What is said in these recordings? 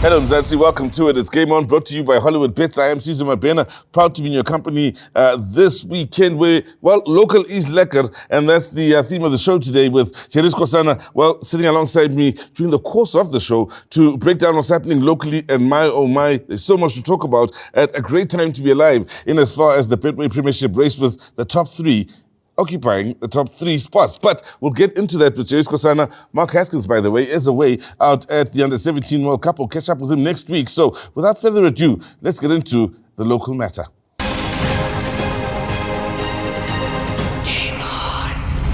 Hello, Mzansi. Welcome to it. It's GameON, brought to you by Hollywoodbets. I am Caesar Mabena, proud to be in your company this weekend where, well, local is lekker, and that's the theme of the show today with Cheris Kosana, well, sitting alongside me during the course of the show to break down what's happening locally. And my, oh my, there's so much to talk about at a great time to be alive in as far as the Betway Premiership race with the top three occupying the top three spots. But we'll get into that with Cheris Kosana. Mark Haskins, by the way, is away out at the Under-17 World Cup. We'll catch up with him next week. So without further ado, let's get into the local matter.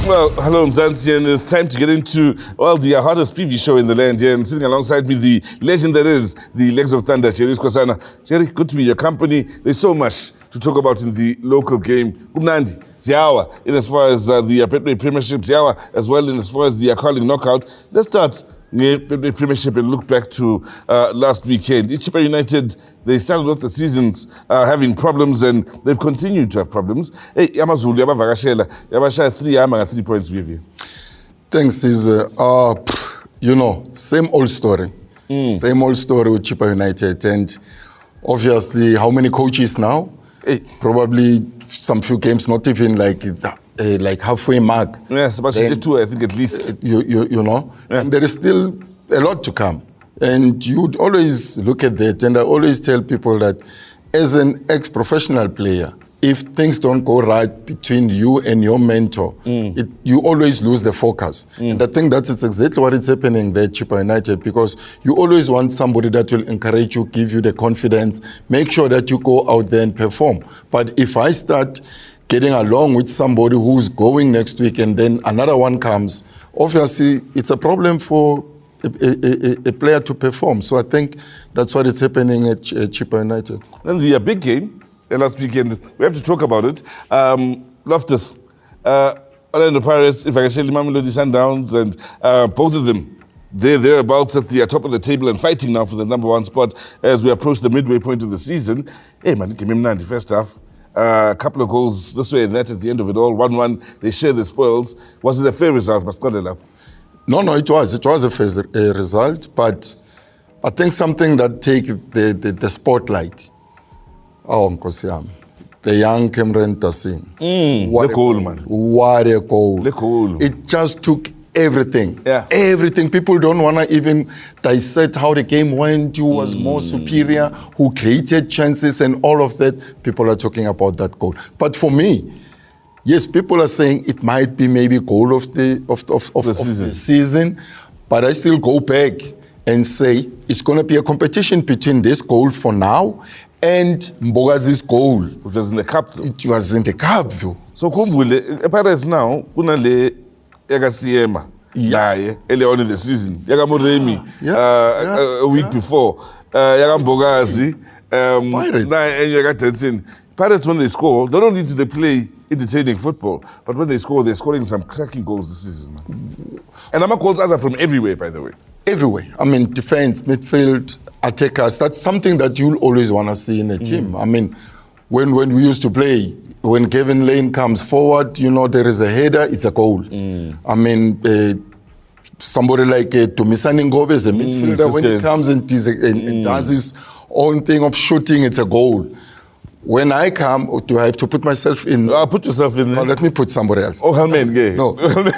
Well, hello, Mzansi, and it's time to get into, well, the hottest PV show in the land here. And sitting alongside me, the legend that is the Legs of Thunder, Cheris Kosana. Cheris, good to be in your company. There's so much to talk about in the local game. Kumnandi, Ziawa, in as far as the Betway Premiership, Ziawa, as well in as far as the Carling Knockout. Let's start the Betway Premiership and look back to last weekend. Ichipa United, they started off the seasons having problems, and they've continued to have problems. Hey, Yamazulu, Yabavagashela, Yabasha 3 points with you. Thanks, Caesar. You know, same old story. Same old story with Chipa United. And obviously, how many coaches now? Hey, probably some few games, not even like halfway mark. Yes, about 2, I think, at least. You know, yeah. And there is still a lot to come. And you'd always look at that, and I always tell people that as an ex-professional player, if things don't go right between you and your mentor, you always lose the focus. And I think that's exactly what is happening there at Chipa United, because you always want somebody that will encourage you, give you the confidence, make sure that you go out there and perform. But if I start getting along with somebody who's going next week and then another one comes, obviously it's a problem for a player to perform. So I think that's what is happening at Chipa United. Then the big game last weekend, we have to talk about it. Loftus, Orlando Pirates, if I can say Mamelodi Sundowns, and both of them, they're thereabouts at the top of the table and fighting now for the number 1 spot as we approach the midway point of the season. Hey man, give me the first half. A couple of goals this way and that at the end of it all. 1-1, they share the spoils. Was it a fair result? No, it was. It was a fair result, but I think something that take the spotlight. Oh, Nkosiam. The young Cameron Tassin. The goal, man. What a goal. The goal. It just took everything. Yeah. Everything. People don't want to even dissect how the game went, who was more superior, who created chances and all of that. People are talking about that goal. But for me, yes, people are saying it might be maybe goal of the season, but I still go back and say it's going to be a competition between this goal for now and Mbogazi's goal. Which was in the cup, though. It was in the cup, though. So, Kumbule, Pirates now, Kunale Yagasiema, early on in the season. Yagamuremi, a week before. Yagambogazi, Pirates. And Yagatensin. Pirates, when they score, not only do they play entertaining football, but when they score, they're scoring some cracking goals this season. Man. And Ama goals are from everywhere, by the way. Everywhere. I mean, defense, midfield, attackers. That's something that you'll always want to see in a team. I mean, when we used to play, when Kevin Lane comes forward, you know, there is a header, it's a goal. I mean, somebody like Tomisani Ngobe is a midfielder. When he comes and does his own thing of shooting, it's a goal. When I come, do I have to put myself in? Put yourself in there. No, let me put somebody else. Oh, Helmen, yeah. No, Helmen,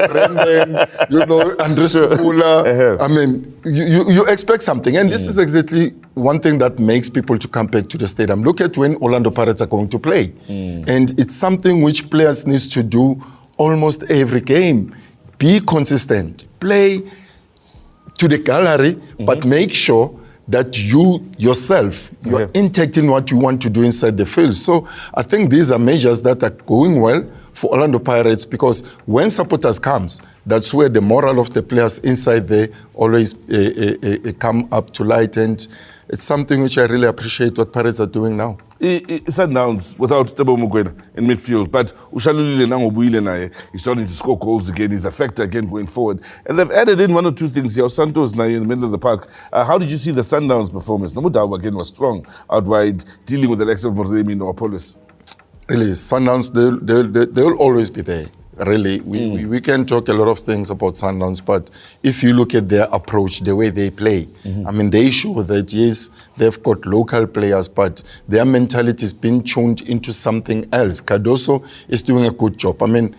Brendan, you know, Andres Fula. I mean, you expect something. And this is exactly one thing that makes people to come back to the stadium. Look at when Orlando Pirates are going to play. And it's something which players need to do almost every game. Be consistent. Play to the gallery, but make sure that you yourself, you're intact in what you want to do inside the field. So I think these are measures that are going well for Orlando Pirates, because when supporters comes, that's where the moral of the players inside there always come up to light. And it's something which I really appreciate what Pirates are doing now. Sundowns without Tebo Mugwena in midfield, but Ushalulile Nangobuile naye is starting to score goals again. He's a factor again going forward. And they've added in 1 or 2 things here. Santos now in the middle of the park. How did you see the Sundowns performance? Nomudao again was strong out wide, dealing with the likes of Moremi and Opolis. Really, Sundowns, they'll always be there. really. We can talk a lot of things about Sundowns, but if you look at their approach, the way they play, I mean, they show that, yes, they've got local players, but their mentality has been tuned into something else. Cardoso is doing a good job. I mean,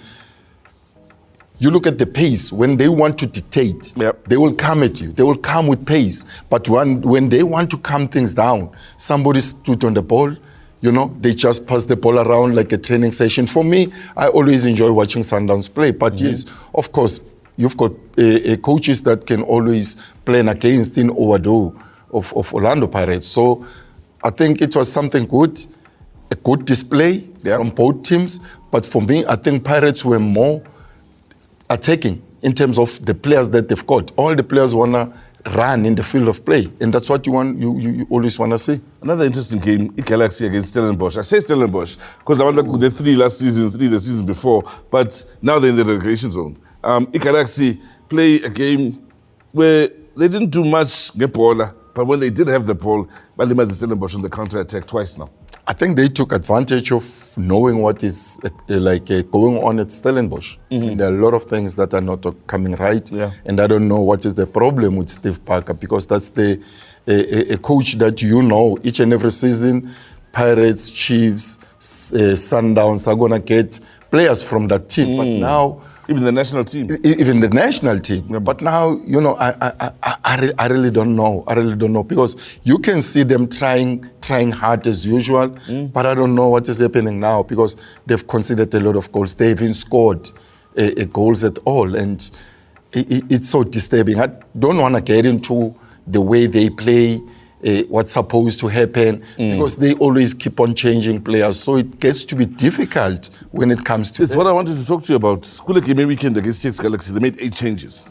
you look at the pace. When they want to dictate, they will come at you. They will come with pace. But when they want to calm things down, somebody stood on the ball, you know, they just pass the ball around like a training session. For me, I always enjoy watching Sundowns play. But yes, of course, you've got coaches that can always play against in overdue of Orlando Pirates. So I think it was something good, a good display from both teams. But for me, I think Pirates were more attacking in terms of the players that they've got. All the players want to run in the field of play, and that's what you always want to see. Another interesting game, Galaxy against Stellenbosch. I say Stellenbosch because I went back to the 3 last season, 3 the season before, but now they're in the relegation zone. Galaxy play a game where they didn't do much, but when they did have the ball, Balimazi Stellenbosch on the counter-attack twice now. I think they took advantage of knowing what is going on at Stellenbosch. There are a lot of things that are not coming right, and I don't know what is the problem with Steve Parker, because that's a coach that you know each and every season, Pirates, Chiefs, Sundowns are going to get players from that team. But now, even the national team. Even the national team. Yeah. But now, you know, I really don't know. I really don't know, because you can see them trying hard as usual, but I don't know what is happening now, because they've conceded a lot of goals. They haven't scored goals at all, and it's so disturbing. I don't want to get into the way they play, what's supposed to happen, because they always keep on changing players. So it gets to be difficult when it comes to It's what I wanted to talk to you about. Kule game weekend against TX Galaxy, they made 8 changes.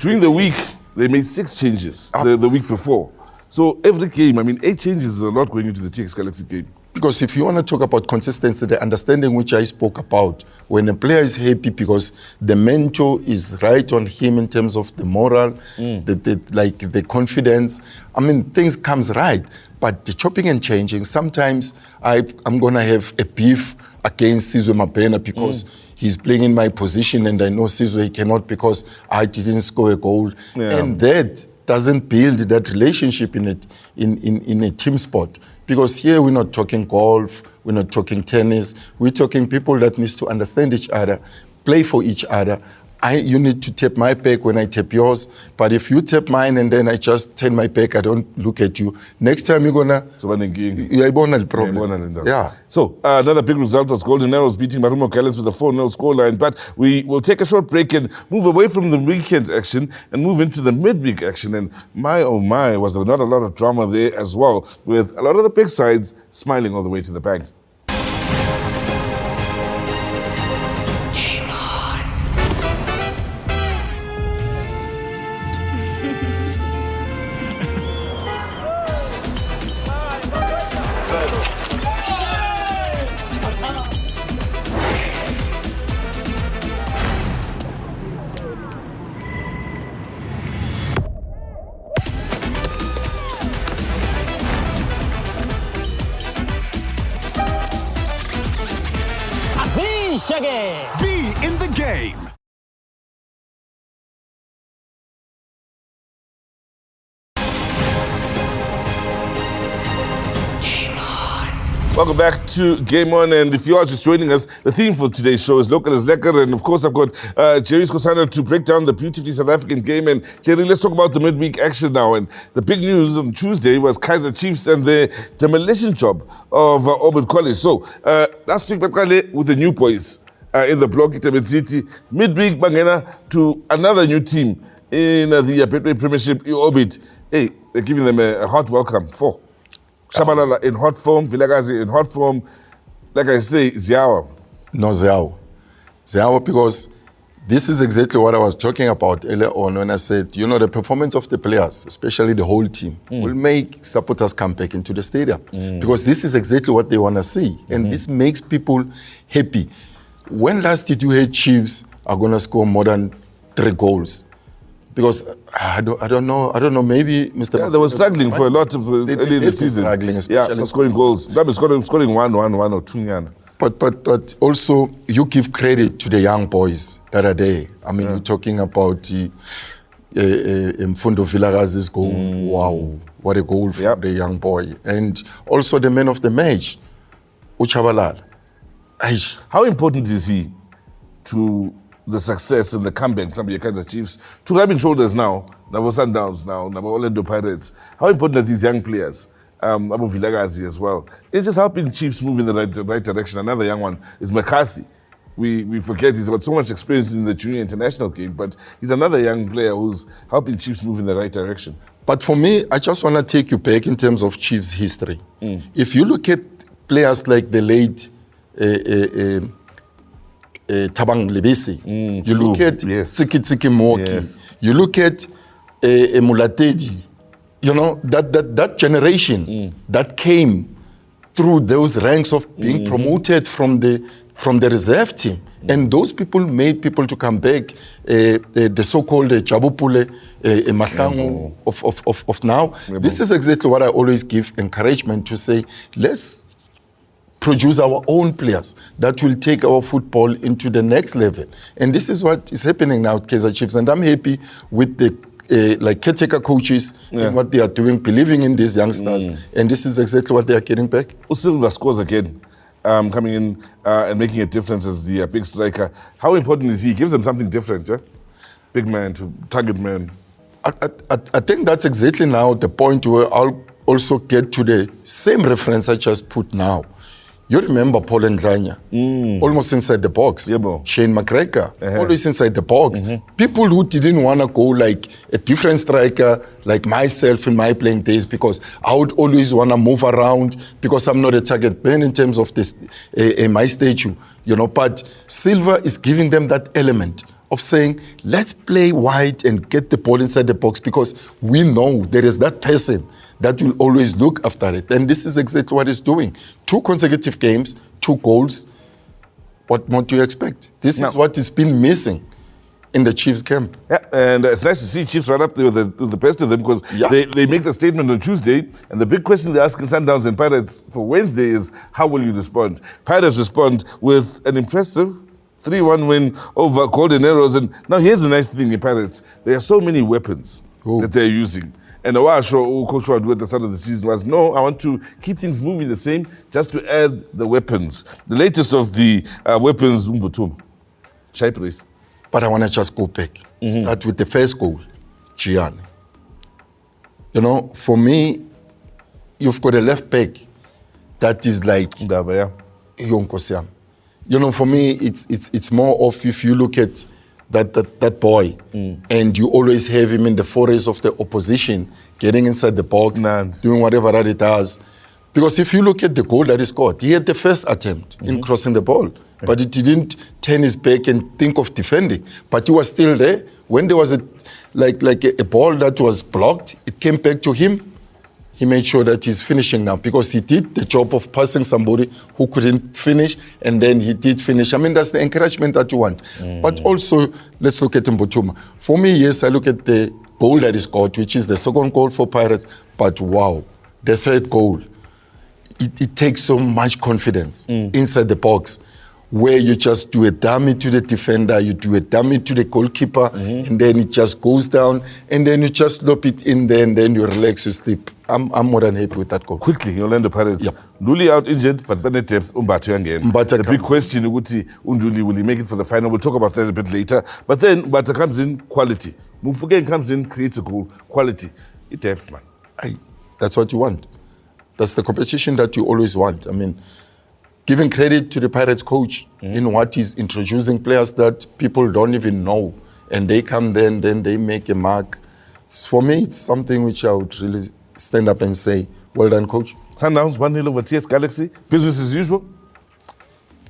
During the week, they made 6 changes the week before. So every game, I mean, 8 changes is a lot going into the TX Galaxy game. Because if you want to talk about consistency, the understanding which I spoke about, when a player is happy because the mentor is right on him in terms of the moral, the confidence, I mean, things comes right. But the chopping and changing, sometimes I'm going to have a beef against Sizwe Mabena because he's playing in my position and I know Sizwe cannot because I didn't score a goal. Yeah. And that doesn't build that relationship in a team sport. Because here we're not talking golf, we're not talking tennis, we're talking people that need to understand each other, play for each other. You need to tap my back when I tap yours, but if you tap mine and then I just turn my back, I don't look at you, next time you're gonna... problem. Yeah. So, another big result was Golden Arrows beating Marumo Gallants with a 4-0 scoreline, but we will take a short break and move away from the weekend action and move into the midweek action, and my oh my, was there not a lot of drama there as well, with a lot of the big sides smiling all the way to the bank. Be in the game. Welcome back to Game On, and if you are just joining us, the theme for today's show is Local is Lekker, and of course I've got Jerry Skosana to break down the beautifully South African game. And Jerry, let's talk about the midweek action now. And the big news on Tuesday was Kaizer Chiefs and the demolition job of Auburn College. So last week, with the new boys in the block at City, midweek bangena to another new team in the Betway Premiership, Orbit. Hey, they're giving them a hot welcome. Shabalala in hot form, Vilagazi in hot form. Like I say, Ziawa. No, Ziawa. Ziawa, because this is exactly what I was talking about earlier on when I said, you know, the performance of the players, especially the whole team, will make supporters come back into the stadium. Because this is exactly what they want to see. And this makes people happy. When last did you hear Chiefs are going to score more than 3 goals? Because I don't know. Maybe Mr. Yeah, they were struggling for a lot of early in the season. Struggling, especially for scoring goals. That was scoring 1 or 2. But also you give credit to the young boys that are there. I mean, you're talking about Mfundo Vilakazi's goal. Wow, what a goal from the young boy. And also the man of the match, Uchabalala. How important is he to the success and the comeback from your Kaizer Chiefs, to rubbing shoulders now, Nabo Sundowns now, Nabo Orlando Pirates? How important are these young players? Abu Vilakazi as well. It's just helping Chiefs move in the right direction. Another young one is McCarthy. We forget he's got so much experience in the junior international game, but he's another young player who's helping Chiefs move in the right direction. But for me, I just want to take you back in terms of Chiefs history. If you look at players like the late Tabang Lebisi, you look at Tsiki Moki, you look at Mulatedi, you know, that generation that came through those ranks of being promoted from the reserve team. And those people made people to come back, the so-called Jabupule Mahlangu of now. This is exactly what I always give encouragement to say, let's produce our own players that will take our football into the next level. And this is what is happening now at Kaizer Chiefs. And I'm happy with the caretaker coaches and what they are doing, believing in these youngsters. And this is exactly what they are getting back. Usilva scores again, coming in and making a difference as the big striker. How important is he? He gives them something different, yeah? Big man to target man. I think that's exactly now the point where I'll also get to the same reference I just put now. You remember Paul Ndlanya, almost inside the box. Shane McGregor, always inside the box. People who didn't want to go like a different striker, like myself in my playing days, because I would always want to move around because I'm not a target man in terms of this, my statue, you know. But Silva is giving them that element of saying, let's play wide and get the ball inside the box because we know there is that person that will always look after it. And this is exactly what he's doing. 2 consecutive games, 2 goals. What more do you expect? This is what has been missing in the Chiefs camp. Yeah, and it's nice to see Chiefs right up there with the best of them because they make the statement on Tuesday, and the big question they're asking Sundowns and Pirates for Wednesday is, how will you respond? Pirates respond with an impressive 3-1 win over Golden Arrows. And now here's the nice thing in Pirates. There are so many weapons that they're using. And the way Coach would do at the start of the season was, no, I want to keep things moving the same, just to add the weapons. The latest of the weapons, Umbutum, Chaiprace. But I want to just go back. Start with the first goal, Gianni. You know, for me, you've got a left back that is like Yonkosiam. You know, for me, it's more of, if you look at that boy, and you always have him in the forays of the opposition, getting inside the box, doing whatever that he does. Because if you look at the goal that he scored, he had the first attempt in crossing the ball, but he didn't turn his back and think of defending. But he was still there. When there was a ball that was blocked, it came back to him. He made sure that he's finishing now because he did the job of passing somebody who couldn't finish, and then he did finish. I mean, that's the encouragement that you want. But also, let's look at Mbutuma. For me, yes, I look at the goal that he scored, which is the second goal for Pirates, but wow, the third goal, it takes so much confidence inside the box, where you just do a dummy to the defender, you do a dummy to the goalkeeper, and then it just goes down, and then you just lob it in there, and then you relax, you sleep. I'm more than happy with that goal. Quickly, Orlando Pirates. Nduli out injured, but Benedeth Umbatu again. The big question, Unduli, will he make it for the final? We'll talk about that a bit later. But then Umbatu comes in, quality. Mufugeng comes in, creates a goal, quality. It helps, man. That's what you want. That's the competition that you always want. I mean, giving credit to the Pirates coach in what he's introducing players that people don't even know. And they come then they make a mark. For me, it's something which I would really stand up and say, well done, coach. Sundowns 1-0 over TS Galaxy. Business as usual.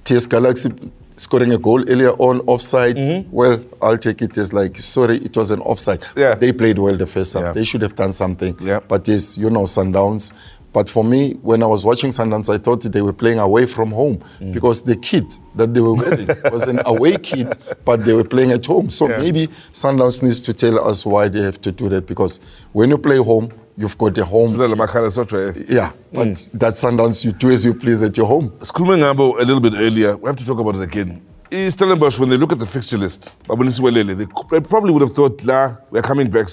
TS Galaxy scoring a goal earlier on, offside. Well, I'll take it as like, sorry, it was an offside. They played well the first half. They should have done something. But yes, you know, Sundowns, But for me, when I was watching Sundowns, I thought they were playing away from home because the kit that they were wearing was an away kit, but they were playing at home. So maybe Sundowns needs to tell us why they have to do that, because when you play home, you've got a home. Yeah, but that Sundowns, you do as you please at your home. Screaming Ambo a little bit earlier, we have to talk about it again. Stellenbosch, when they look at the fixture list, they probably would have thought, we're coming back.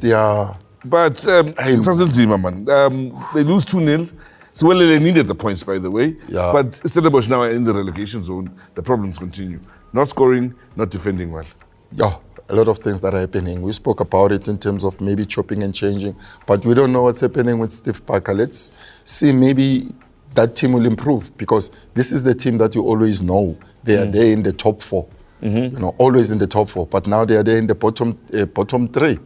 Yeah. But they lose 2-0. Siwelele needed the points, by the way. Yeah. But Stellenbosch now are in the relegation zone. The problems continue. Not scoring, not defending well. Yeah, a lot of things that are happening. We spoke about it in terms of maybe chopping and changing, but we don't know what's happening with Steve Parker. Let's see, maybe that team will improve, because this is the team that you always know. They are there in the top 4, always in the top 4. But now they are there in the bottom 3.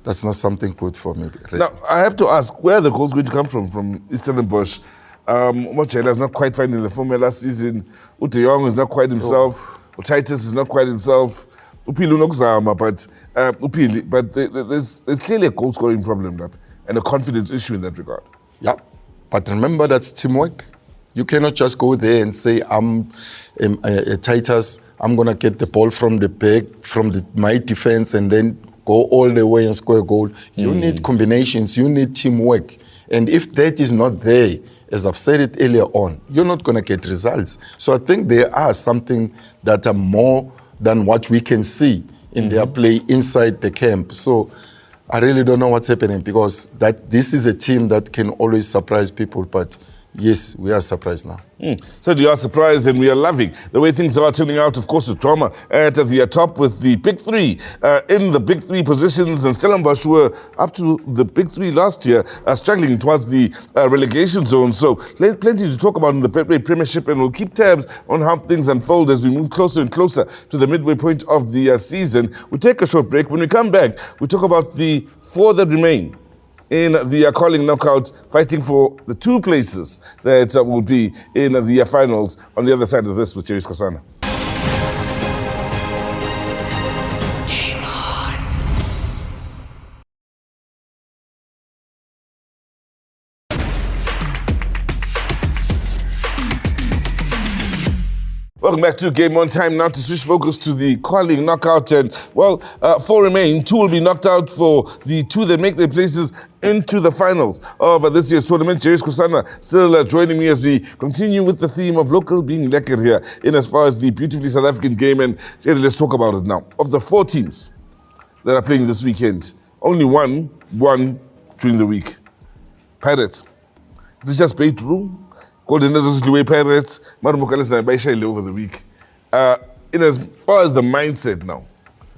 That's not something good for me. Now, I have to ask, where are the goals going to come from Stellenbosch? Mochela is not quite finding the formula last season. Ute Young is not quite himself. Titus is not quite himself. Upili unokuzama, but there's clearly a goal-scoring problem and a confidence issue in that regard. Yeah, but remember, that's teamwork. You cannot just go there and say, I'm Titus, I'm going to get the ball from the back, from my defense, and then go all the way and score a goal. You need combinations, you need teamwork. And if that is not there, as I've said it earlier on, you're not going to get results. So I think there are something that are more than what we can see in their play inside the camp. So I really don't know what's happening, because this is a team that can always surprise people, but yes, we are surprised now. So you are surprised, and we are loving the way things are turning out. Of course, with Trauma at the top with the big 3 in the big 3 positions, and Stellenbosch were up to the big 3 last year, struggling towards the relegation zone. So plenty to talk about in the Premiership, and we'll keep tabs on how things unfold as we move closer and closer to the midway point of the season. We'll take a short break. When we come back, we talk about the 4 that remain in the calling knockout, fighting for the 2 places that will be in the finals on the other side of this with Jerry Skosana. Welcome back to Game On. Time now to switch focus to the calling knockout. And, 4 remain. 2 will be knocked out for the 2 that make their places into the finals of this year's tournament. Jerry Skosana still joining me as we continue with the theme of local being lekker here in as far as the beautifully South African game. And Jerry, let's talk about it now. Of the 4 teams that are playing this weekend, only one won during the week. Pirates. It's just paid through. Golden Eagles away Pirates, Marumokales and Baishaile over the week. In as far as the mindset now,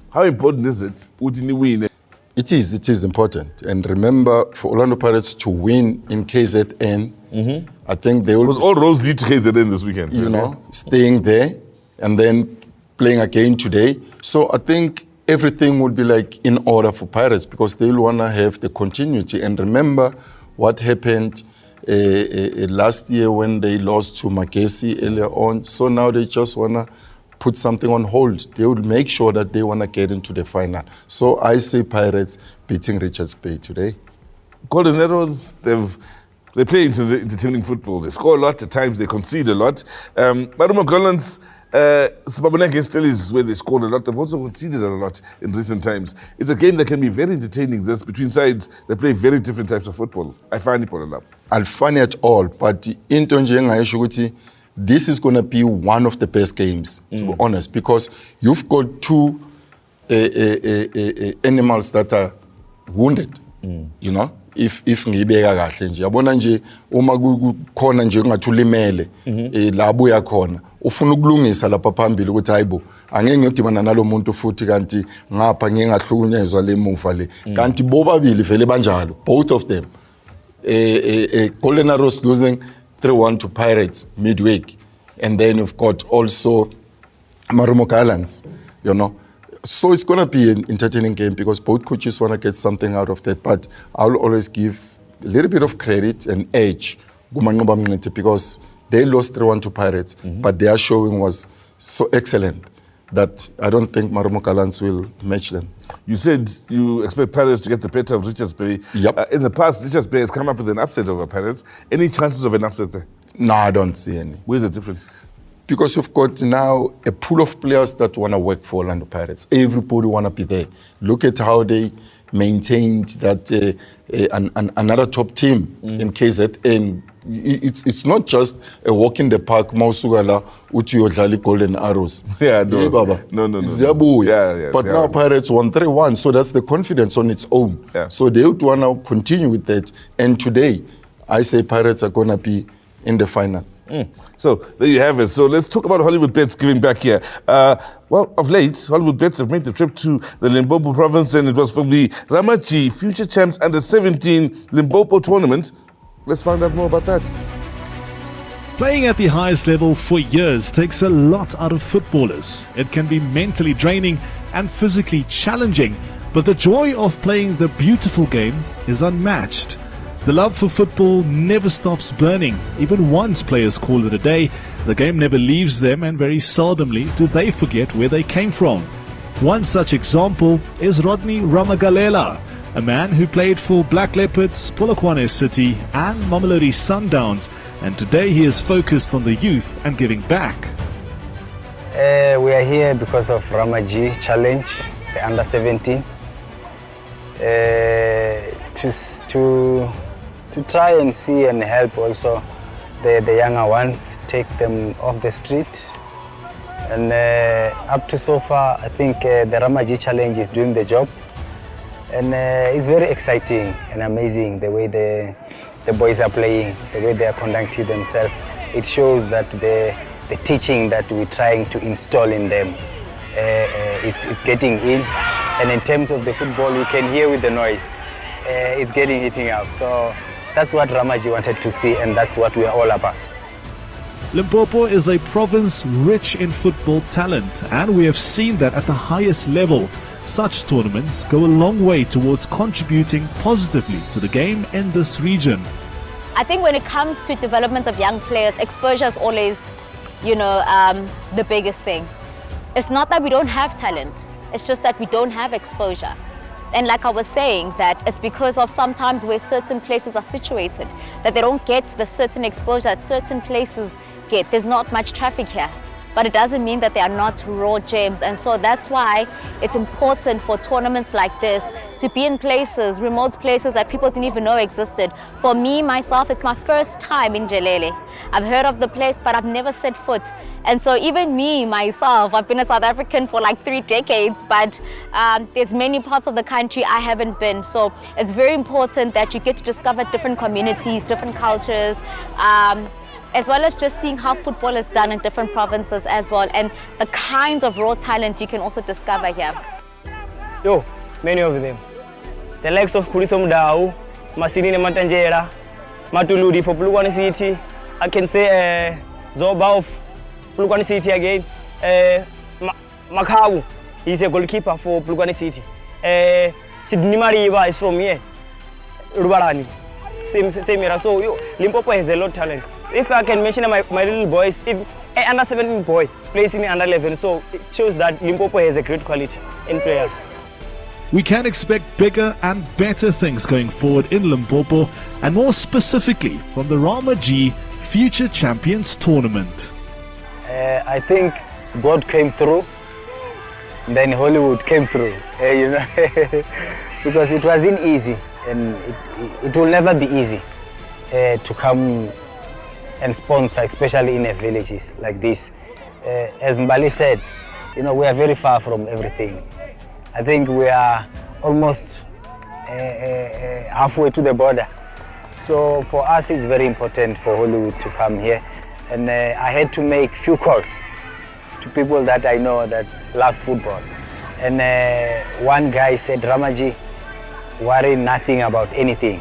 how important is it? Win? It is important. And remember, for Orlando Pirates to win in KZN, I think they will... Because all roads lead to KZN this weekend. Staying there and then playing again today. So I think everything will be in order for Pirates, because they'll want to have the continuity. And remember what happened last year when they lost to Magesi earlier on. So now they just want to put something on hold. They will make sure that they want to get into the final. So I say Pirates beating Richards Bay today. Golden Arrows, they play entertaining football. They score a lot, at times they concede a lot. Marumo Collins, Sibaboneke still is where they scored a lot. They've also conceded a lot in recent times. It's a game that can be very entertaining. This between sides that play very different types of football. I find it up. I'll find it all, but this is going to be one of the best games, to be honest, because you've got 2 animals that are wounded, if ngiyibeka kahle nje yabona nje uma kukhona nje kungathi ulimele la buya khona ufuna ukulungisa lapha phambili ukuthi hayibo angeke ngiyodibana nalomuntu futhi kanti ngapha ngingahlukunyezwa lemuva le kanti bobabili vele banjalo, both of them. Golden Arrows losing 3-1 to Pirates midweek, and then you've got also Marumo Gallants, So it's going to be an entertaining game because both coaches want to get something out of that. But I'll always give a little bit of credit and edge because they lost 3-1 to Pirates, but their showing was so excellent that I don't think Marumo Gallants will match them. You said you expect Pirates to get the better of Richards Bay. Yep. In the past, Richards Bay has come up with an upset over Pirates. Any chances of an upset there? No, I don't see any. Where's the difference? Because you've got now a pool of players that want to work for Orlando Pirates. Everybody want to be there. Look at how they maintained that another top team in KZN. It's not just a walk in the park, Mausugala, Uti Golden Arrows. Yeah, no. Yeah, Baba. No. Zabu. Yeah, but now Pirates won 3-1, so that's the confidence on its own. Yeah. So they would want to continue with that. And today, I say Pirates are going to be in the final. So there you have it. So let's talk about Hollywoodbets giving back here. Well, of late, Hollywoodbets have made the trip to the Limpopo province, and it was from the Ramaji Future Champs Under-17 Limpopo tournament. Let's find out more about that. Playing at the highest level for years takes a lot out of footballers. It can be mentally draining and physically challenging, but the joy of playing the beautiful game is unmatched. The love for football never stops burning. Even once players call it a day, the game never leaves them, and very seldomly do they forget where they came from. One such example is Rodney Ramagalela, a man who played for Black Leopards, Polokwane City and Mamelodi Sundowns, and today he is focused on the youth and giving back. We are here because of Ramaji Challenge, the under-17, to try and see and help also the younger ones, take them off the street. And up to so far, I think the Ramaji Challenge is doing the job. And it's very exciting and amazing the way the boys are playing, the way they are conducting themselves. It shows that the teaching that we're trying to install in them, it's getting in. And in terms of the football, you can hear with the noise, it's getting eating up. So that's what Ramaji wanted to see, and that's what we are all about. Limpopo is a province rich in football talent, and we have seen that at the highest level. Such tournaments go a long way towards contributing positively to the game in this region. I think when it comes to development of young players, exposure is always, the biggest thing. It's not that we don't have talent, it's just that we don't have exposure. And like I was saying, that it's because of sometimes where certain places are situated, that they don't get the certain exposure that certain places get. There's not much traffic here, but it doesn't mean that they are not raw gems. And so that's why it's important for tournaments like this to be in places, remote places that people didn't even know existed. For me, myself, it's my first time in Jelele. I've heard of the place, but I've never set foot. And so even me, myself, I've been a South African for like 3 decades, but there's many parts of the country I haven't been. So it's very important that you get to discover different communities, different cultures, as well as just seeing how football is done in different provinces as well, and the kinds of raw talent you can also discover here. Yo, many of them. The likes of Kurisom Dao, Masini Matanjera, Matuludi for Polokwane City. I can say Zoba of Polokwane City again. Makau, he's a goalkeeper for Polokwane City. Sidney Mariva is from here. Rubarani. Same era. So Limpopo has a lot of talent. So if I can mention my little boys, if an under-17 boy plays in the under-11, so it shows that Limpopo has a great quality in players. We can expect bigger and better things going forward in Limpopo, and more specifically from the Rama G Future Champions Tournament. I think God came through, then Hollywood came through, because it wasn't easy, and it will never be easy to come and sponsor, especially in villages like this. As Mbali said, we are very far from everything. I think we are almost halfway to the border. So for us, it's very important for Hollywood to come here. And I had to make few calls to people that I know that loves football. And one guy said, Ramaji, worry nothing about anything.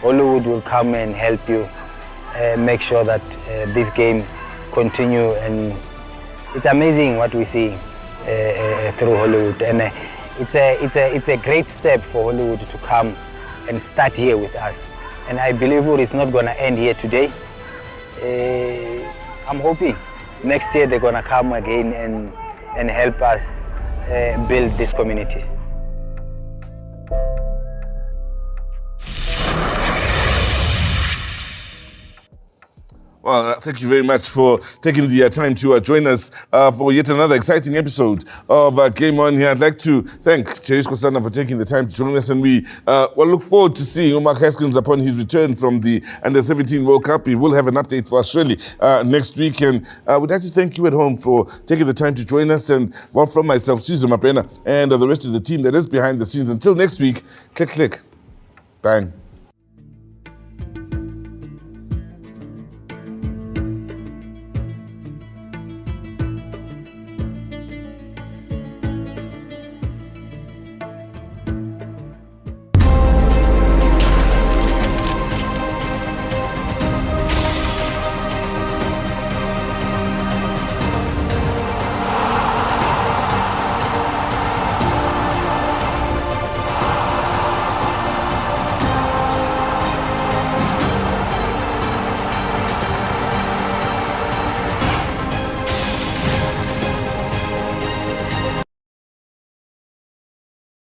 Hollywood will come and help you make sure that this game continue. And it's amazing what we see through Hollywood. And it's a great step for Hollywood to come and start here with us. And I believe it's not going to end here today. I'm hoping next year they're going to come again and help us build these communities. Well, thank you very much for taking the time to join us for yet another exciting episode of Game On here. I'd like to thank Cheris Kosana for taking the time to join us, and we look forward to seeing Omar Haskins upon his return from the Under-17 World Cup. He will have an update for us surely next week, and we'd like to thank you at home for taking the time to join us, and well, from myself, Caesar Mapena, and the rest of the team that is behind the scenes. Until next week, click, click, bang.